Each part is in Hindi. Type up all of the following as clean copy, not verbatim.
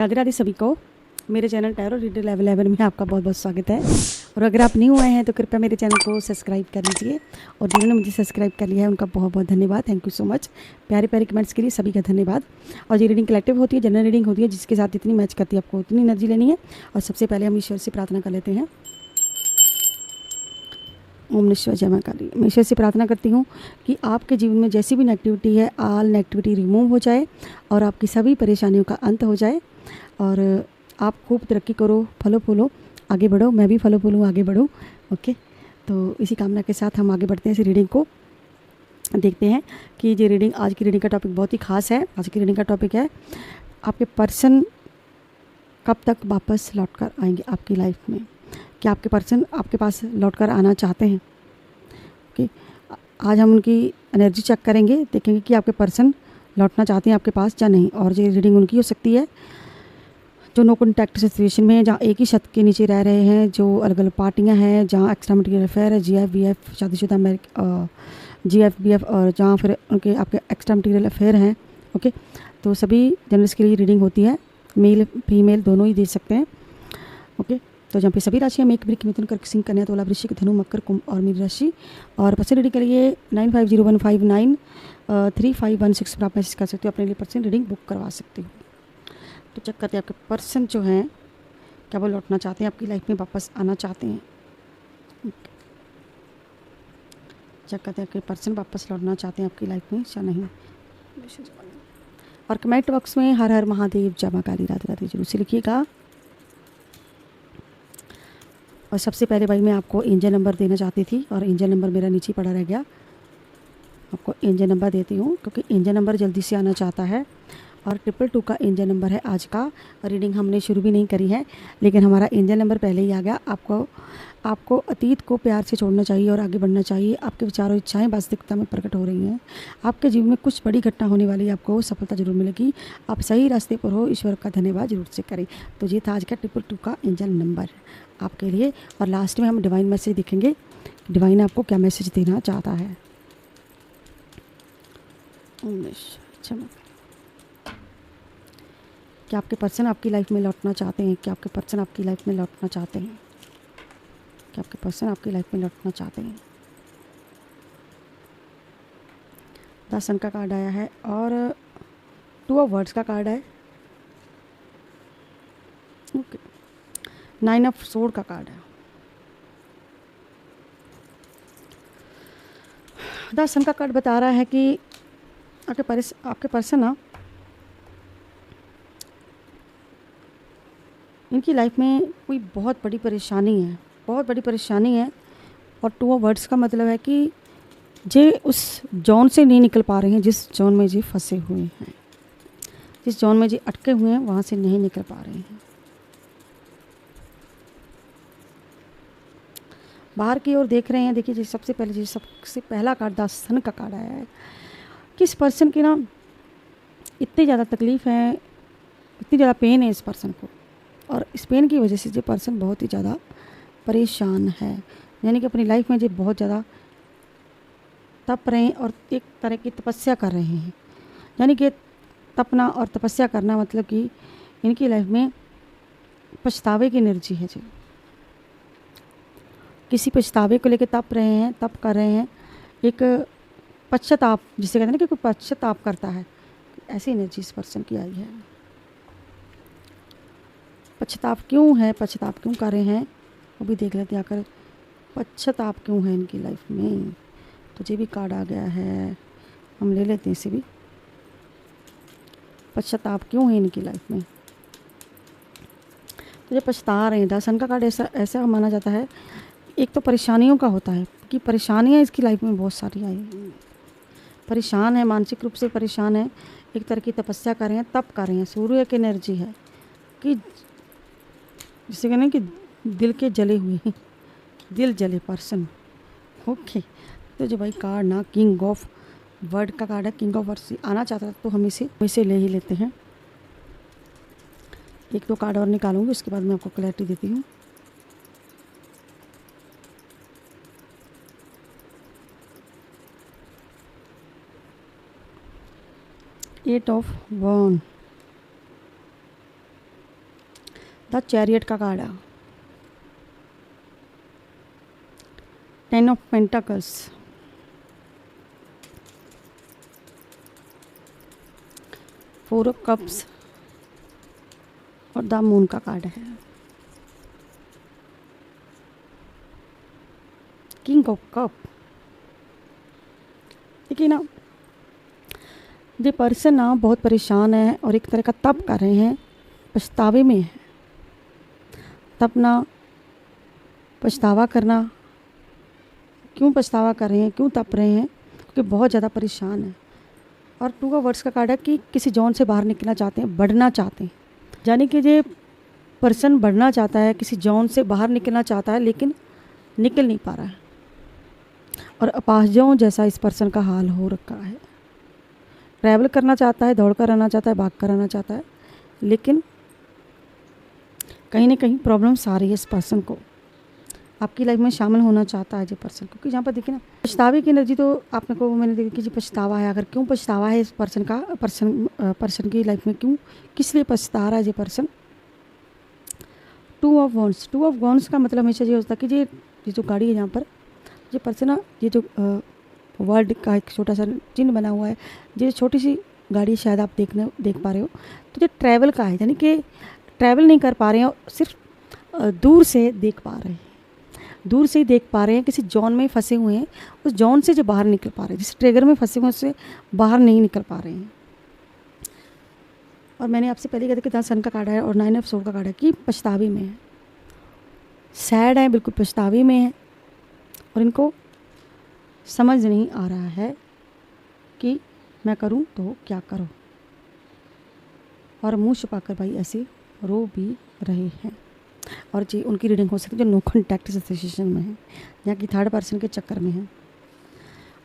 राधे राधे सभी को। मेरे चैनल टैरो रीडर लेवल 11 में आपका बहुत बहुत स्वागत है। और अगर आप न्यू आए हैं तो कृपया मेरे चैनल को सब्सक्राइब कर लीजिए, और जिन्होंने मुझे सब्सक्राइब कर लिया है उनका बहुत बहुत धन्यवाद। Thank you so much. प्यारे प्यारे कमेंट्स के लिए सभी का धन्यवाद। और ये रीडिंग कलेक्टिव होती है, जनरल रीडिंग होती है, जिसके साथ जितनी मैच करती है आपको उतनी एनर्जी लेनी है। और सबसे पहले हम ईश्वर से प्रार्थना कर लेते हैं। ओम निश्चय जय मां काली। मैं ईश्वर से प्रार्थना करती हूँ कि आपके जीवन में जैसी भी नेगेटिविटी है, ऑल नेगेटिविटी रिमूव हो जाए और आपकी सभी परेशानियों का अंत हो जाए, और आप खूब तरक्की करो, फलो फूलो, आगे बढ़ो। मैं भी फलो फूलूँ, आगे बढ़ूँ। ओके, तो इसी कामना के साथ हम आगे बढ़ते हैं। इस रीडिंग को देखते हैं कि ये रीडिंग, आज की रीडिंग का टॉपिक बहुत ही खास है। आज की रीडिंग का टॉपिक है आपके पर्सन कब तक वापस लौट कर आएंगे आपकी लाइफ में। क्या आपके पर्सन आपके पास लौट कर आना चाहते हैं? ओके, आज हम उनकी एनर्जी चेक करेंगे, देखेंगे कि आपके पर्सन लौटना चाहते हैं आपके पास या नहीं। और ये रीडिंग उनकी हो सकती है जो नो कॉन्टैक्ट सिचुएशन में है, जहाँ एक ही छत के नीचे रह रहे हैं, जो अलग अलग पार्टियां हैं, जहाँ एक्स्ट्रा मटीरियल अफेयर है, GF BF शादीशुदा GF BF, और जहाँ फिर उनके आपके एक्स्ट्रा मटीरियल अफेयर हैं। ओके, तो सभी जनरल्स के लिए रीडिंग होती है, मेल फीमेल दोनों ही दे सकते हैं। ओके, तो जहाँ पे सभी राशियाँ मेष वृश्चिक मिथुन कर्क सिंह कन्या तुला वृश्चिक धनु मकर कुंभ और मीन राशि। और पर्सन रीडिंग के लिए 9501593516 पर आप मैसेज कर सकते हो, अपने लिए पर्सन रीडिंग बुक करवा सकते हो। तो चेक करते हैं आपके पर्सन जो हैं क्या वो लौटना चाहते हैं आपकी लाइफ में, वापस आना चाहते हैं। चेक करते हैं आपके पर्सन वापस लौटना चाहते हैं आपकी लाइफ में या नहीं। और कमेंट बॉक्स में हर हर महादेव जय मां काली राधे राधे जरूर से लिखिएगा। और सबसे पहले भाई मैं आपको एंजल नंबर देना चाहती थी, और एंजल नंबर मेरा नीचे पड़ा रह गया। आपको एंजल नंबर देती हूँ क्योंकि एंजल नंबर जल्दी से आना चाहता है। और 222 का एंजल नंबर है आज का। रीडिंग हमने शुरू भी नहीं करी है, लेकिन हमारा एंजल नंबर पहले ही आ गया। आपको अतीत को प्यार से छोड़ना चाहिए और आगे बढ़ना चाहिए। आपके विचार और इच्छाएं वास्तविकता में प्रकट हो रही हैं। आपके जीवन में कुछ बड़ी घटना होने वाली है, आपको सफलता जरूर मिलेगी। आप सही रास्ते पर हो, ईश्वर का धन्यवाद जरूर से करें। तो ये था आज का 222 का एंजल नंबर आपके लिए। और लास्ट में हम डिवाइन मैसेज देखेंगे, डिवाइन आपको क्या मैसेज देना चाहता है। क्या आपके पर्सन आपकी लाइफ में लौटना चाहते हैं? क्या आपके पर्सन आपकी लाइफ में लौटना चाहते हैं? क्या आपके पर्सन आपकी लाइफ में लौटना चाहते हैं? 10 सन का कार्ड आया है और 2 ऑफ वर्ड्स का कार्ड है। ओके, 9 ऑफ सोर्ड का कार्ड है। 10 सन का कार्ड बता रहा है कि आपके पर्सन ना, इनकी लाइफ में कोई बहुत बड़ी परेशानी है, बहुत बड़ी परेशानी है। और 2 ऑफ वर्ड्स का मतलब है कि जे उस जोन से नहीं निकल पा रहे हैं, जिस जोन में जे फंसे हुए हैं, जिस जोन में जे अटके हुए हैं, वहाँ से नहीं निकल पा रहे हैं। बाहर की ओर देख रहे हैं। देखिए जी, सबसे पहला कार्ड 10 सन का कार्ड आया है। किस पर्सन की ना इतनी ज़्यादा तकलीफ़ है, इतनी ज़्यादा पेन है इस पर्सन को, और इस पेन की वजह से ये पर्सन बहुत ही ज़्यादा परेशान है। यानी कि अपनी लाइफ में ये बहुत ज़्यादा तप रहे हैं और एक तरह की तपस्या कर रहे हैं। यानी कि तपना और तपस्या करना मतलब कि इनकी लाइफ में पछतावे की एनर्जी है। जी, किसी पछतावे को लेकर तप रहे हैं, तप कर रहे हैं। एक पश्चाताप, जिसे कहते हैं ना कि कोई पश्चाताप करता है, ऐसी एनर्जी इस पर्सन की आई है। पश्चाताप क्यों है, पश्चाताप क्यों कर रहे हैं, वो भी देख लेते हैं आकर। पश्चाताप क्यों है इनकी लाइफ में, तो ये भी कार्ड आ गया है, हम ले लेते हैं इसे भी। पश्चाताप क्यों है इनकी लाइफ में, तो ये पछता रहे हैं। 10 सन का कार्ड ऐसा माना जाता है, एक तो परेशानियों का होता है कि परेशानियाँ इसकी लाइफ में बहुत सारी आई, परेशान है, मानसिक रूप से परेशान है, एक तरह की तपस्या कर रहे हैं, तप कर रहे हैं। सूर्य की एनर्जी है कि जिसे कहते हैं कि दिल के जले हुए हैं, दिल जले पर्सन। ओके, तो जो भाई कार्ड ना किंग ऑफ वर्ड का कार्ड है, किंग ऑफ वर्ड आना चाहता है, तो हम इसे ले ही लेते हैं। 1-2 कार्ड और निकालूंगी, उसके बाद मैं आपको क्लैरिटी देती हूँ। एट ऑफ वन, द चैरियट का कार्ड है, 10 ऑफ पेंटाकल्स, 4 ऑफ कप्स और द मून का कार्ड है, किंग ऑफ कप। देखिए ना, ये पर्सन ना बहुत परेशान है और एक तरह का तप कर रहे हैं, पछतावे में है। तपना, पछतावा करना, क्यों पछतावा कर रहे हैं, क्यों तप रहे हैं, क्योंकि बहुत ज़्यादा परेशान है। और 2 ऑफ वर्ड्स का कार्ड है कि किसी जोन से बाहर निकलना चाहते हैं, बढ़ना चाहते हैं। यानी कि ये पर्सन बढ़ना चाहता है, किसी जोन से बाहर निकलना चाहता है, लेकिन निकल नहीं पा रहा है और अपाहिजों जैसा इस पर्सन का हाल हो रखा है। ट्रैवल करना चाहता है, दौड़ कर आना चाहता है, भाग कर आना चाहता है, लेकिन कहीं ना कहीं प्रॉब्लम्स आ रही है इस पर्सन को। आपकी लाइफ में शामिल होना चाहता है ये पर्सन, क्योंकि यहाँ पर देखिए ना, पछतावे की एनर्जी तो आपने को मैंने देखी कि जी पछतावा है। अगर क्यों पछतावा है इस पर्सन का, पर्सन की लाइफ में क्यों, किस लिए पछता रहा है ये person. 2 of wands, 2 of wands का मतलब हमेशा ये होता है कि ये जो गाड़ी है यहाँ पर, ये पर्सन ना, ये जो वर्ल्ड का एक छोटा सा चिन्ह बना हुआ है, ये छोटी सी गाड़ी शायद आप देख पा रहे हो, तो ये ट्रैवल का है। यानी कि ट्रैवल नहीं कर पा रहे हैं, सिर्फ दूर से देख पा रहे हैं, दूर से ही देख पा रहे हैं। किसी जॉन में फंसे हुए हैं, उस जॉन से जो बाहर निकल पा रहे हैं, जिस ट्रिगर में फंसे हुए हैं उससे बाहर नहीं निकल पा रहे हैं। और मैंने आपसे पहले कहा था कि 10 सन का कार्ड है और 9 ऑफ सोर्ड का कार्ड है कि पछतावे में है, सैड है, बिल्कुल पछतावे में है और इनको समझ नहीं आ रहा है कि मैं करूं तो क्या करूं। और मुंह छुपाकर भाई ऐसे रो भी रहे हैं। और जी उनकी रीडिंग हो सकती है जो नो कॉन्टैक्ट सिचुएशन में है, जहाँ की थर्ड पर्सन के चक्कर में है।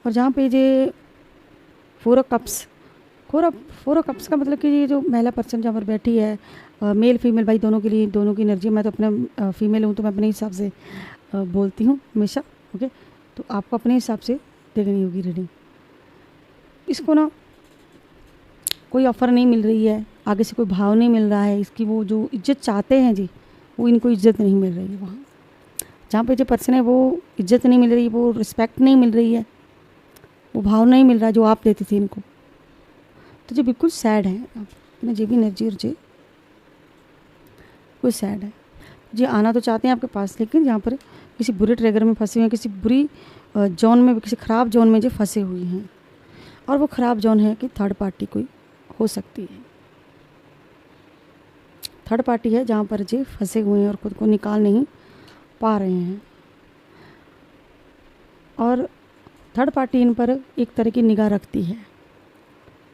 और जहाँ पे ये 4 ऑफ कप्स, 4 ऑफ कप्स का मतलब कि ये जो महिला पर्सन जहाँ पर बैठी है, मेल फीमेल भाई दोनों के लिए, दोनों की एनर्जी। मैं तो अपना फीमेल हूँ तो मैं अपने हिसाब से बोलती हूँ हमेशा, ओके। तो आपको अपने हिसाब से देखनी होगी रीडिंग। इसको ना कोई ऑफ़र नहीं मिल रही है, आगे से कोई भाव नहीं मिल रहा है, इसकी वो जो इज्जत चाहते हैं जी, वो इनको इज्जत नहीं मिल रही है। वहाँ जहाँ पे जो पर्सन है वो इज्जत नहीं मिल रही, वो रिस्पेक्ट नहीं मिल रही है, वो भाव नहीं मिल रहा जो आप देते थे इनको। तो जो बिल्कुल सैड है, आप जे भी एनर्जी और जे कोई सैड है जी। आना तो चाहते हैं आपके पास, लेकिन यहाँ पर किसी बुरे ट्रिगर में फंसे हुए हैं, किसी बुरी जोन में, किसी ख़राब जोन में जो फंसे हुए हैं। और वो ख़राब जोन है कि थर्ड पार्टी कोई हो सकती है, थर्ड पार्टी है जहाँ पर जे फंसे हुए हैं और ख़ुद को निकाल नहीं पा रहे हैं। और थर्ड पार्टी इन पर एक तरह की निगाह रखती है,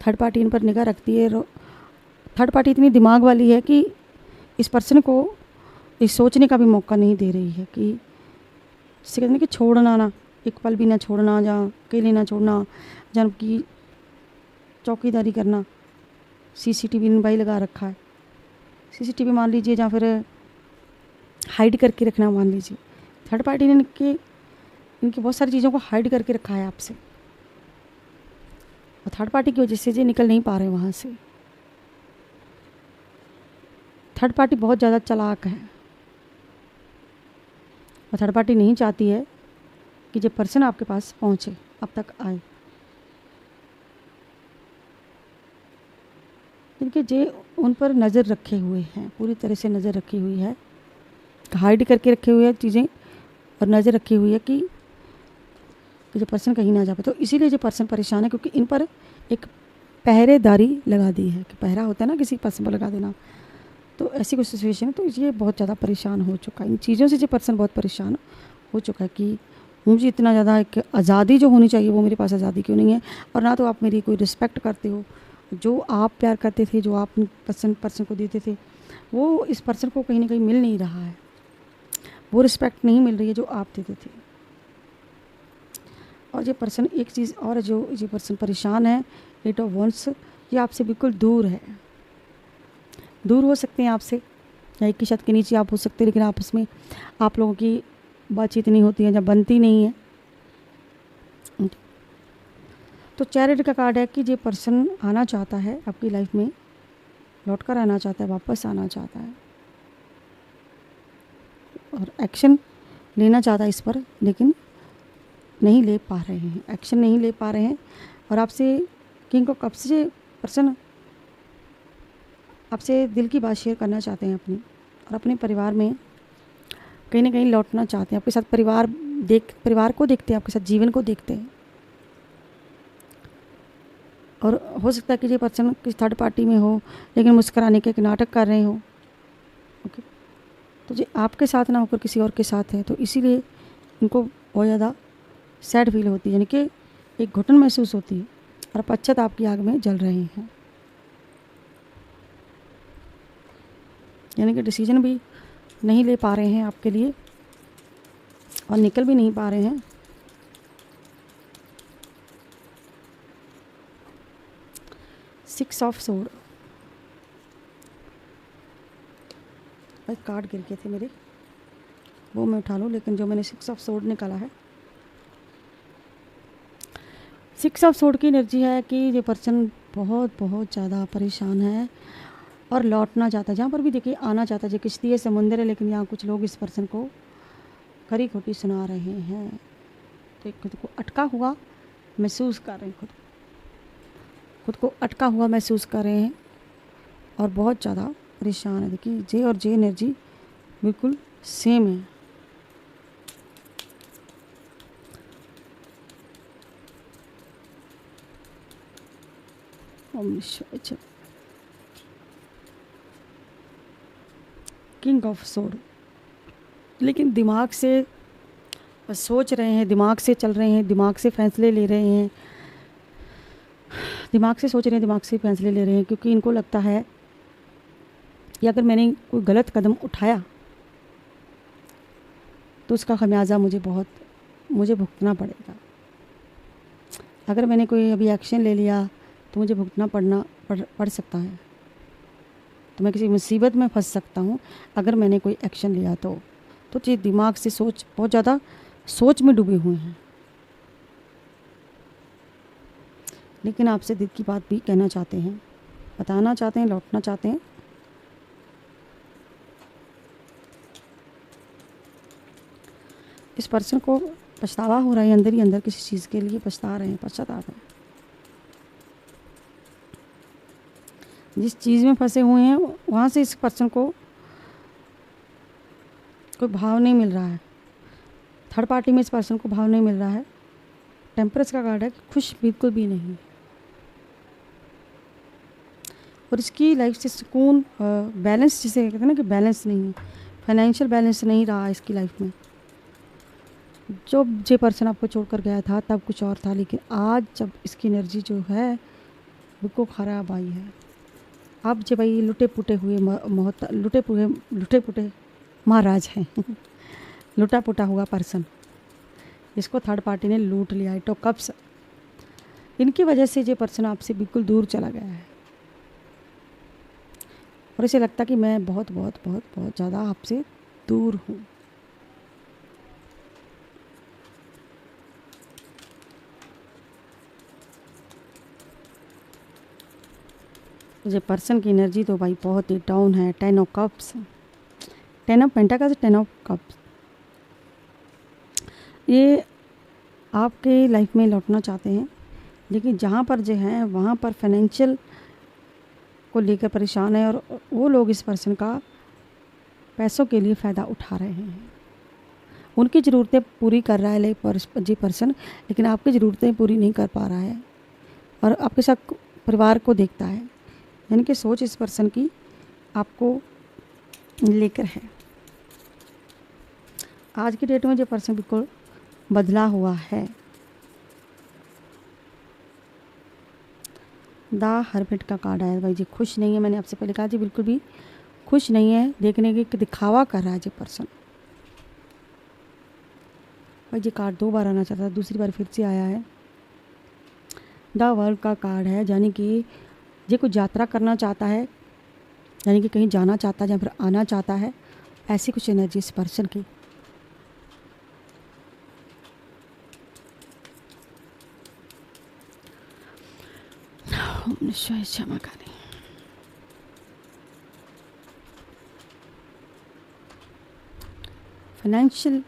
थर्ड पार्टी इन पर निगाह रखती है। थर्ड पार्टी इतनी दिमाग वाली है कि इस पर्सन को इस सोचने का भी मौका नहीं दे रही है कि जिसे कहते हैं कि छोड़ना ना, एक पल भी ना छोड़ना, जहाँ अकेले ना छोड़ना, जहाँ की चौकीदारी करना। सीसीटीवी ने भाई लगा रखा है, सीसीटीवी मान लीजिए, या फिर हाइड करके रखना मान लीजिए। थर्ड पार्टी ने इनकी बहुत सारी चीज़ों को हाइड करके रखा है आपसे, और थर्ड पार्टी की वजह से ये निकल नहीं पा रहे वहाँ से। थर्ड पार्टी बहुत ज़्यादा चालाक है और थर्ड पार्टी नहीं चाहती है कि जो पर्सन आपके पास पहुँचे, अब तक आए। क्योंकि जे उन पर नज़र रखे हुए हैं, पूरी तरह से नज़र रखी हुई है, हाइड करके रखे हुए हैं चीज़ें और नज़र रखी हुई है कि जो पर्सन कहीं ना जा पाए। तो इसीलिए जो पर्सन परेशान है, क्योंकि इन पर एक पहरेदारी लगा दी है, कि पहरा होता है ना किसी पर्सन पर लगा देना। तो ऐसी कोई सिचुएशन है, तो ये बहुत ज़्यादा परेशान हो चुका है इन चीज़ों से। जो पर्सन बहुत परेशान हो चुका है कि मुझे इतना ज़्यादा एक आज़ादी जो होनी चाहिए वो मेरे पास आज़ादी क्यों नहीं है, और ना तो आप मेरी कोई रिस्पेक्ट करते हो। जो आप प्यार करते थे, जो आप पर्सन को देते थे, वो इस पर्सन को कहीं ना कहीं मिल नहीं रहा है, वो रिस्पेक्ट नहीं मिल रही है जो आप देते थे। और ये पर्सन एक चीज़ और है, जो ये पर्सन परेशान है, 8 ऑफ वॉन्ड्स, ये आपसे बिल्कुल दूर है, दूर हो सकते हैं आपसे, या एक ही छत के नीचे आप हो सकते हैं, लेकिन आपस में आप लोगों की बातचीत नहीं होती है, जब बनती नहीं है। तो चैरिटी का कार्ड है कि ये पर्सन आना चाहता है आपकी लाइफ में, लौट कर आना चाहता है, वापस आना चाहता है। और एक्शन लेना चाहता है इस पर, लेकिन नहीं ले पा रहे हैं, एक्शन नहीं ले पा रहे हैं। और आपसे किंग ऑफ कप्स से पर्सन आपसे दिल की बात शेयर करना चाहते हैं अपनी, और अपने परिवार में कहीं ना कहीं लौटना चाहते हैं। आपके साथ परिवार को देखते हैं, आपके साथ जीवन को देखते हैं। और हो सकता है कि ये पर्सन किसी थर्ड पार्टी में हो, लेकिन मुस्कुराने के एक नाटक कर रहे हो। ओके, तो ये आपके साथ ना होकर किसी और के साथ है, तो इसीलिए इनको बहुत ज़्यादा सैड फील होती है, यानी कि एक घुटन महसूस होती है, और पश्चाताप की आग में जल रहे हैं। यानी कि डिसीजन भी नहीं ले पा रहे हैं आपके लिए, और निकल भी नहीं पा रहे हैं। सिक्स ऑफ सोर्ड, कार्ड गिर गए थे मेरे, वो मैं उठा लूँ, लेकिन जो मैंने सिक्स ऑफ सोर्ड निकाला है, सिक्स ऑफ सोर्ड की एनर्जी है कि ये पर्सन बहुत बहुत ज़्यादा परेशान है और लौटना चाहता है। जहाँ पर भी देखिए आना चाहता है, जो किश्ती है, समुंदर है, लेकिन यहाँ कुछ लोग इस पर्सन को खरी खोटी सुना रहे हैं। तो खुद को अटका हुआ महसूस कर रहे हैं, खुद को अटका हुआ महसूस कर रहे हैं और बहुत ज़्यादा परेशान है। देखिए जे और जे एनर्जी बिल्कुल सेम है। किंग ऑफ सोर्ड, लेकिन दिमाग से सोच रहे हैं, दिमाग से चल रहे हैं, दिमाग से फैसले ले रहे हैं, दिमाग से सोच रहे हैं, दिमाग से फैसले ले रहे हैं, क्योंकि इनको लगता है कि अगर मैंने कोई गलत कदम उठाया तो उसका खमियाजा मुझे भुगतना पड़ेगा। अगर मैंने कोई अभी एक्शन ले लिया तो मुझे भुगतना पड़ सकता है, तो मैं किसी मुसीबत में फंस सकता हूँ अगर मैंने कोई एक्शन लिया तो ये दिमाग से सोच, बहुत ज़्यादा सोच में डूबे हुए हैं। लेकिन आपसे दिल की बात भी कहना चाहते हैं, बताना चाहते हैं, लौटना चाहते हैं। इस पर्सन को पछतावा हो रहा है, अंदर ही अंदर किसी चीज़ के लिए पछता रहे हैं, पश्चाताप है। जिस चीज़ में फंसे हुए हैं वहाँ से इस पर्सन को कोई भाव नहीं मिल रहा है। थर्ड पार्टी में इस पर्सन को भाव नहीं मिल रहा है। टेम्परेचर का कार्ड है, खुश बिल्कुल भी नहीं, और इसकी लाइफ से सुकून, बैलेंस जिसे कहते हैं ना कि बैलेंस नहीं है, फाइनेंशियल बैलेंस नहीं रहा है इसकी लाइफ में। जब ये पर्सन आपको छोड़कर गया था तब कुछ और था, लेकिन आज जब इसकी एनर्जी जो है बिल्कुल ख़राब आई है। अब जो भाई लुटे पुटे महाराज हैं लुटा पुटा हुआ पर्सन, इसको थर्ड पार्टी ने लूट लिया है। तो कब्स, इनकी वजह से ये पर्सन आपसे बिल्कुल दूर चला गया है, और इसे लगता कि मैं बहुत बहुत बहुत बहुत ज़्यादा आपसे दूर हूँ। ये पर्सन की एनर्जी तो भाई बहुत ही डाउन है। 10 of cups, 10 of pentacles, 10 of cups, ये आपके लाइफ में लौटना चाहते हैं, लेकिन जहाँ पर जो हैं वहाँ पर फाइनेंशियल को लेकर परेशान है, और वो लोग इस पर्सन का पैसों के लिए फ़ायदा उठा रहे हैं। उनकी ज़रूरतें पूरी कर रहा है जी पर्सन, लेकिन आपकी ज़रूरतें पूरी नहीं कर पा रहा है, और आपके साथ परिवार को देखता है। यानी कि सोच इस पर्सन की आपको लेकर है। आज की डेट में जो पर्सन बिल्कुल बदला हुआ है। द हर्मिट का कार्ड आया भाई जी, खुश नहीं है। मैंने आपसे पहले कहा जी बिल्कुल भी खुश नहीं है, देखने के दिखावा कर रहा है जी पर्सन। भाई जी कार्ड 2 बार आना चाहता था, दूसरी बार फिर से आया है। द वर्ल्ड का कार्ड है, यानी कि ये कुछ यात्रा करना चाहता है, यानी कि कहीं जाना चाहता है या फिर आना चाहता है, ऐसी कुछ एनर्जी इस पर्सन की। क्षमा करें। फाइनेंशियल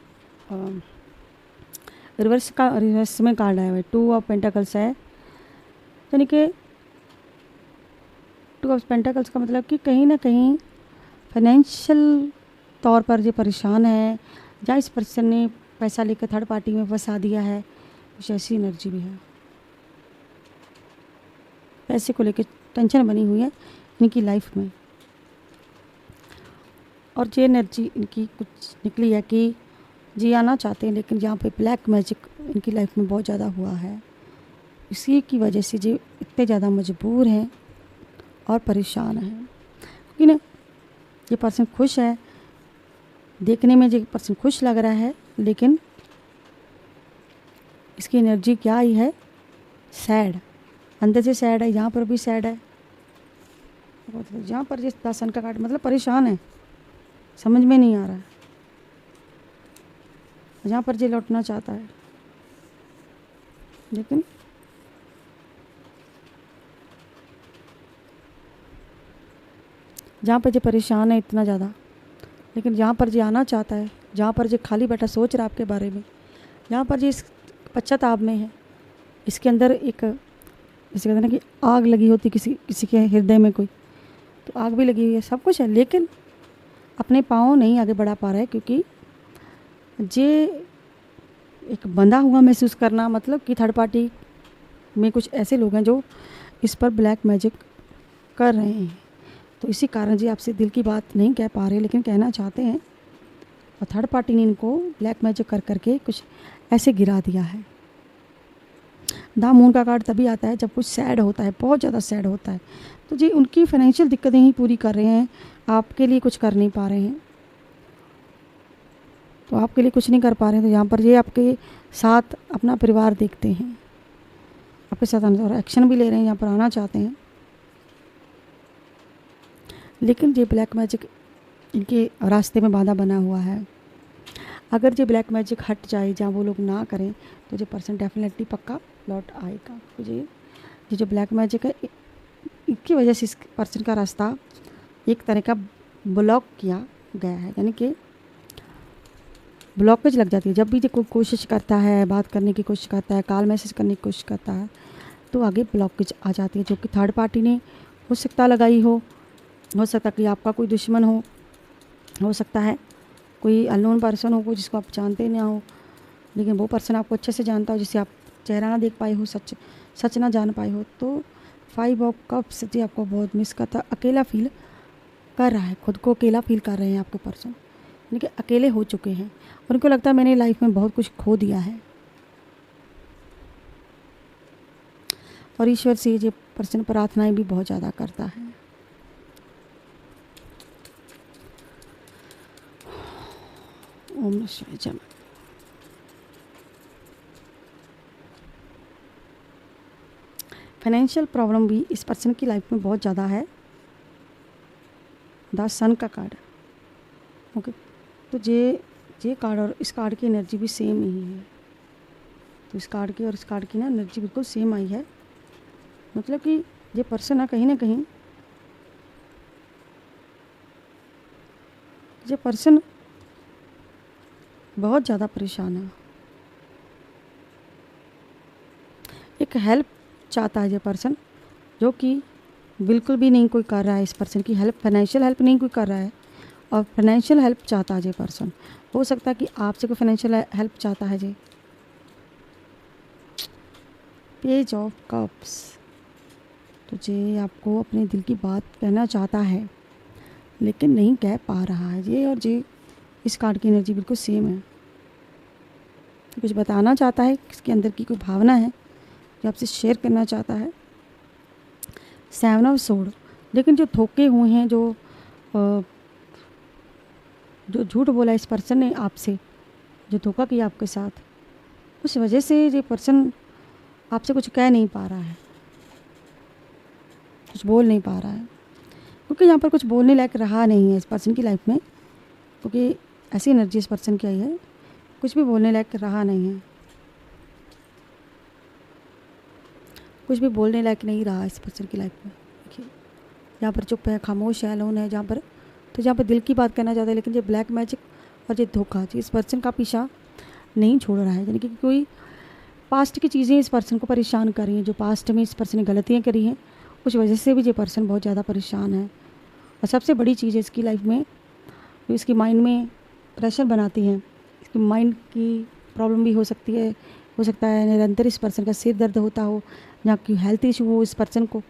रिवर्स में कार्ड आया हुआ है, 2 ऑफ पेंटाकल्स है। यानी कि 2 ऑफ पेंटाकल्स का मतलब कि कहीं ना कहीं फाइनेंशियल तौर पर जो परेशान है, या इस पर्सन ने पैसा लेकर थर्ड पार्टी में फंसा दिया है, कुछ ऐसी एनर्जी भी है। पैसे को लेकर टेंशन बनी हुई है इनकी लाइफ में, और ये एनर्जी इनकी कुछ निकली है कि जी आना चाहते हैं, लेकिन यहाँ पे ब्लैक मैजिक इनकी लाइफ में बहुत ज़्यादा हुआ है। इसी की वजह से जो इतने ज़्यादा मजबूर हैं और परेशान हैं, क्योंकि ना ये पर्सन खुश है, देखने में ये पर्सन खुश लग रहा है, लेकिन इसकी एनर्जी क्या आई है, सैड, अंदर से सैड है। यहाँ पर भी सैड है, यहाँ पर जिस 10 सन का कार्ड मतलब परेशान है, समझ में नहीं आ रहा है। यहाँ पर ये लौटना चाहता है, लेकिन जहाँ पर ये परेशान है इतना ज़्यादा, लेकिन जहाँ पर ये आना चाहता है, जहाँ पर ये खाली बैठा सोच रहा है आपके बारे में, जहाँ पर ये इस पश्चाताप में है, इसके अंदर एक जैसे कहते हैं ना कि आग लगी होती किसी के हृदय में कोई, तो आग भी लगी हुई है, सब कुछ है, लेकिन अपने पाँव नहीं आगे बढ़ा पा रहा है, क्योंकि ये एक बंधा हुआ महसूस करना, मतलब कि थर्ड पार्टी में कुछ ऐसे लोग हैं जो इस पर ब्लैक मैजिक कर रहे हैं। तो इसी कारण जी आपसे दिल की बात नहीं कह पा रहे, लेकिन कहना चाहते हैं, और थर्ड पार्टी ने इनको ब्लैक मैजिक कर करके कुछ ऐसे गिरा दिया है। द मून का कार्ड तभी आता है जब कुछ सैड होता है, बहुत ज़्यादा सैड होता है। तो जी उनकी फाइनेंशियल दिक्कतें ही पूरी कर रहे हैं, आपके लिए कुछ कर नहीं पा रहे हैं, तो आपके लिए कुछ नहीं कर पा रहे हैं। तो यहाँ पर ये आपके साथ अपना परिवार देखते हैं, आपके साथ और एक्शन भी ले रहे हैं, यहाँ पर आना चाहते हैं, लेकिन ये ब्लैक मैजिक इनके रास्ते में बाधा बना हुआ है। अगर ये ब्लैक मैजिक हट जाए, जहाँ वो लोग ना करें, तो ये पर्सन डेफिनेटली पक्का लौट आएगा। तो ये जो ब्लैक मैजिक है, इसकी वजह से इस पर्सन का रास्ता एक तरह का ब्लॉक किया गया है, यानी कि ब्लॉकेज लग जाती है। जब भी ये कोई कोशिश करता है, बात करने की कोशिश करता है, कॉल मैसेज करने की कोशिश करता है, तो आगे ब्लॉकेज आ जाती है, जो कि थर्ड पार्टी ने हो सकता लगाई हो सकता कि आपका कोई दुश्मन हो सकता है कोई अननोन पर्सन हो जिसको आप जानते ना हो, लेकिन वो पर्सन आपको अच्छे से जानता हो, जिसे आप चेहरा ना देख पाए हो, सच ना जान पाए हो। तो 5 ऑफ कप्स जी आपको बहुत मिस करता, अकेला फील कर रहा है, खुद को अकेला फील कर रहे हैं आपके पर्सन, यानी कि अकेले हो चुके हैं, और उनको लगता है मैंने लाइफ में बहुत कुछ खो दिया है। और ईश्वर से ये पर्सन प्रार्थनाएं भी बहुत ज़्यादा करता है। ओम नमः शिवाय। जय। फाइनेंशियल प्रॉब्लम भी इस पर्सन की लाइफ में बहुत ज़्यादा है। द सन का कार्ड, ओके। तो ये कार्ड और इस कार्ड की एनर्जी भी सेम ही है। तो इस कार्ड की और इस कार्ड की ना एनर्जी बिल्कुल सेम आई है, मतलब कि ये पर्सन है कहीं ना कहीं, ये पर्सन बहुत ज़्यादा परेशान है, एक हेल्प चाहता है ये पर्सन, जो कि बिल्कुल भी नहीं कोई कर रहा है। इस पर्सन की हेल्प, फाइनेंशियल हेल्प नहीं कोई कर रहा है, और फाइनेंशियल हेल्प चाहता है ये पर्सन। हो सकता है कि आपसे कोई फाइनेंशियल हेल्प चाहता है जी। पेज ऑफ कप्स, तो ये आपको अपने दिल की बात कहना चाहता है, लेकिन नहीं कह पा रहा है ये, और ये इस कार्ड की एनर्जी बिल्कुल सेम है। कुछ बताना चाहता है, इसके अंदर की कोई भावना है जो आपसे शेयर करना चाहता है। 7 ऑफ सोर्ड, लेकिन जो धोखे हुए हैं, जो झूठ बोला इस पर्सन ने आपसे, जो धोखा किया आपके साथ, उस वजह से ये पर्सन आपसे कुछ कह नहीं पा रहा है, कुछ बोल नहीं पा रहा है, क्योंकि यहाँ पर कुछ बोलने लायक रहा नहीं है इस पर्सन की लाइफ में, क्योंकि ऐसी एनर्जी इस पर्सन की आई है, कुछ भी बोलने लायक रहा नहीं है, कुछ भी बोलने लायक नहीं रहा इस पर्सन की लाइफ में। देखिए यहाँ पर चुप है, खामोश है, लोन है, जहाँ पर दिल की बात करना चाहता है, लेकिन ये ब्लैक मैजिक और ये धोखा इस पर्सन का पीछा नहीं छोड़ रहा है, यानी कि कोई पास्ट की चीज़ें इस पर्सन को परेशान कर रही हैं। जो पास्ट में इस पर्सन ने गलतियाँ करी हैं उस वजह से भी ये पर्सन बहुत ज़्यादा परेशान है। और सबसे बड़ी चीज़ है इसकी लाइफ में, जो इसकी माइंड में प्रेशर बनाती हैं, इसकी माइंड की प्रॉब्लम भी हो सकती है। हो सकता है निरंतर इस पर्सन का सिर दर्द होता हो, या कि हेल्थ इशू हो, इस पर्सन को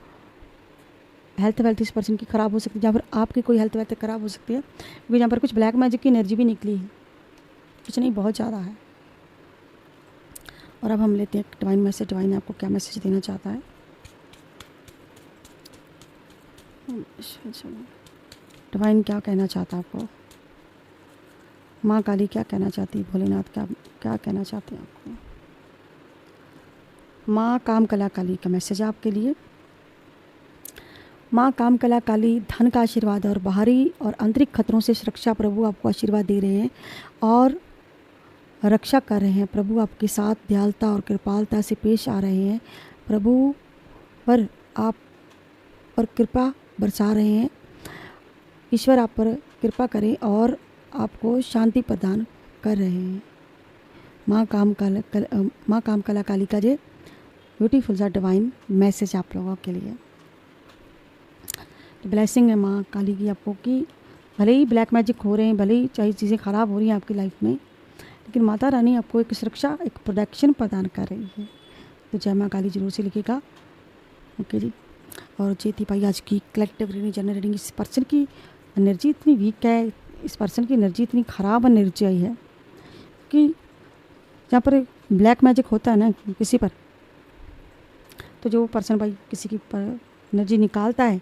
हेल्थ इस पर्सन की ख़राब हो सकती है, जहाँ पर आपकी कोई हेल्थ ख़राब हो सकती है। क्योंकि यहाँ पर कुछ ब्लैक मैजिक की एनर्जी भी निकली है, कुछ नहीं बहुत ज़्यादा है। और अब हम लेते हैं डिवाइन मैसेज। डिवाइन आपको क्या मैसेज देना चाहता है? डिवाइन क्या कहना चाहता है आपको? माँ काली क्या कहना चाहती है? भोलेनाथ क्या कहना चाहते हैं आपको? माँ काम कला काली का मैसेज आपके लिए। माँ काम कला काली धन का आशीर्वाद और बाहरी और आंतरिक खतरों से सुरक्षा प्रभु आपको आशीर्वाद दे रहे हैं और रक्षा कर रहे हैं। प्रभु आपके साथ दयालुता और कृपालता से पेश आ रहे हैं। प्रभु पर आप पर कृपा बरसा रहे हैं। ईश्वर आप पर कृपा करें और आपको शांति प्रदान कर रहे हैं। माँ काम कला काली का ये ब्यूटीफुल सा डिवाइन मैसेज आप लोगों के लिए। ब्लेसिंग है माँ काली की आपको कि भले ही ब्लैक मैजिक हो रहे हैं, भले ही चाहे चीज़ें ख़राब हो रही हैं आपकी लाइफ में, लेकिन माता रानी आपको एक सुरक्षा, एक प्रोटेक्शन प्रदान कर रही है। तो जय माँ काली जरूर से लिखिएगा। ओके जी। और ये थी भाई आज की कलेक्टिव रीडिंग, जनरल रीडिंग। इस पर्सन की एनर्जी इतनी वीक है, इस पर्सन की एनर्जी इतनी ख़राब एनर्जी आई है कि जहाँ पर ब्लैक मैजिक होता है ना किसी पर, तो जो पर्सन भाई किसी की पर एनर्जी निकालता है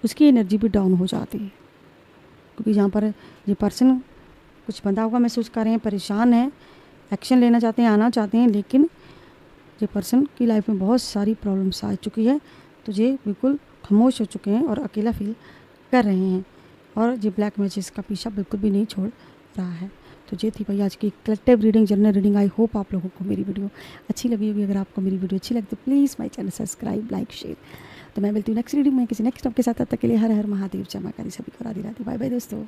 उसकी एनर्जी भी डाउन हो जाती है। क्योंकि जहाँ पर ये पर्सन कुछ बंधा हुआ महसूस कर रहे हैं, परेशान हैं, एक्शन लेना चाहते हैं, आना चाहते हैं, लेकिन ये पर्सन की लाइफ में बहुत सारी प्रॉब्लम्स आ चुकी है, तो ये बिल्कुल खामोश हो चुके हैं और अकेला फील कर रहे हैं। और ये ब्लैक मैजिक का पीछा बिल्कुल भी नहीं छोड़ रहा है। तो ये थी भाई आज की collective reading, general reading. I hope आप लोगों को मेरी वीडियो अच्छी लगी होगी। अगर आपको मेरी वीडियो अच्छी लगी तो please my channel subscribe, like, share. तो मैं मिलती हूँ नेक्स्ट रीडिंग में किसी नेक्स्ट टॉपिक के साथ। तब तक के लिए हर हर महादेव, जय मां काली, सभी को राधे राधे। बाय बाय दोस्तों।